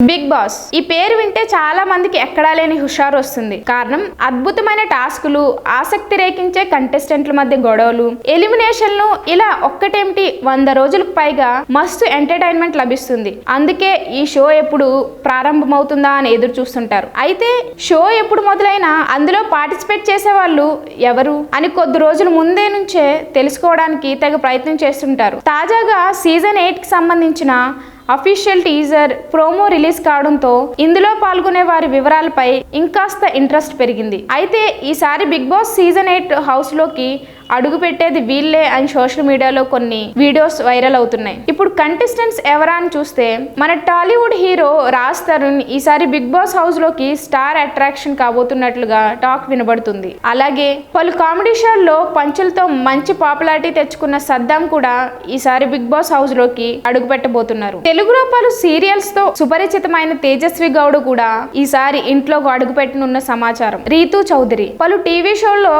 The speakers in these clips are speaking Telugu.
బిగ్ బాస్ ఈ పేరు వింటే చాలా మందికి ఎక్కడా లేని హుషారు వస్తుంది. కారణం అద్భుతమైన టాస్కులు, ఆసక్తి రేకించే కంటెస్టెంట్ల మధ్య గొడవలు, ఎలిమినేషన్లు, ఇలా ఒక్కటేమిటి 100 రోజులకు పైగా మస్తు ఎంటర్టైన్మెంట్ లభిస్తుంది. అందుకే ఈ షో ఎప్పుడు ప్రారంభమవుతుందా అని ఎదురు చూస్తుంటారు. అయితే షో ఎప్పుడు మొదలైనా అందులో పార్టిసిపేట్ చేసే వాళ్ళు ఎవరు అని కొద్ది రోజుల ముందే నుంచే తెలుసుకోవడానికి తెగ ప్రయత్నం చేస్తుంటారు. తాజాగా సీజన్ 8 కి సంబంధించిన అఫీషియల్ టీజర్ ప్రోమో రిలీజ్ కావడంతో ఇందులో పాల్గొనే వారి వివరాలపై ఇంకాస్త ఇంట్రెస్ట్ పెరిగింది. అయితే ఈసారి బిగ్ బాస్ సీజన్ 8 హౌస్ లోకి అడుగు పెట్టేది వీళ్ళే అని సోషల్ మీడియాలో కొన్ని వీడియోస్ వైరల్ అవుతున్నాయి. ఇప్పుడు కంటెస్టెంట్స్ ఎవరా అని చూస్తే మన టాలీవుడ్ హీరో రాజ్ తరుణ్ ఈసారి బిగ్ బాస్ హౌస్ లోకి స్టార్ అట్రాక్షన్ కాబోతున్నట్లుగా టాక్ వినబడుతుంది. అలాగే పలు కామెడీ షోల్లో పంచులతో మంచి పాపులారిటీ తెచ్చుకున్న సద్దాం కూడా ఈసారి బిగ్ బాస్ హౌస్ లోకి అడుగు పెట్టబోతున్నారు. తెలుగులో పలు సీరియల్స్ తో సుపరిచితమైన తేజస్వి గౌడ్ కూడా ఈసారి ఇంట్లోకి అడుగు పెట్టనున్న సమాచారం. రీతూ చౌదరి పలు టీవీ షోల్లో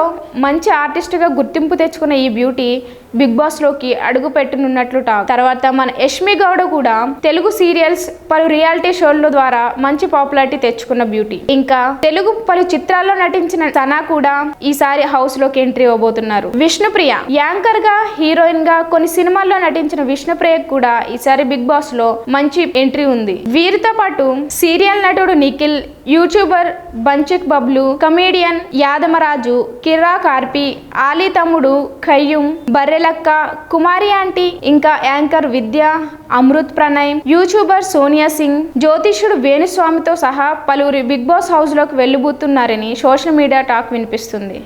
మంచి ఆర్టిస్ట్ గా గుర్తింపు తెచ్చుకున్న ఈ బ్యూటీ బిగ్ బాస్ లోకి అడుగు పెట్టనున్నట్లు టాక్. తర్వాత మన యష్మి గౌడ కూడా తెలుగు సీరియల్స్, పలు రియాలిటీ షోల ద్వారా మంచి పాపులారిటీ తెచ్చుకున్న బ్యూటీ. ఇంకా తెలుగు పలు చిత్రాల్లో నటించిన సనా కూడా ఈసారి హౌస్ లోకి ఎంట్రీ ఇవ్వబోతున్నారు. విష్ణుప్రియ యాంకర్ గా, హీరోయిన్ గా కొన్ని సినిమాల్లో నటించిన విష్ణుప్రియ కూడా ఈసారి బిగ్ బాస్ లో మంచి ఎంట్రీ ఉంది. వీరితో పాటు సీరియల్ నటుడు నిఖిల్, యూట్యూబర్ బంచిక్ బబ్లు, కమేడియన్ యాదమరాజు, కిర్రా కార్పి, ఆలీ తమ్ముడు ఖయ్యూం, బర్రెలక్క, కుమారి ఆంటీ, ఇంకా యాంకర్ విద్య, అమృత్ ప్రణయ్, యూట్యూబర్ సోనియా సింగ్, జ్యోతిష్యుడు వేణుస్వామితో సహా పలువురు బిగ్ బాస్ హౌస్ లోకి వెళ్ళబోతున్నారని సోషల్ మీడియా టాక్ వినిపిస్తుంది.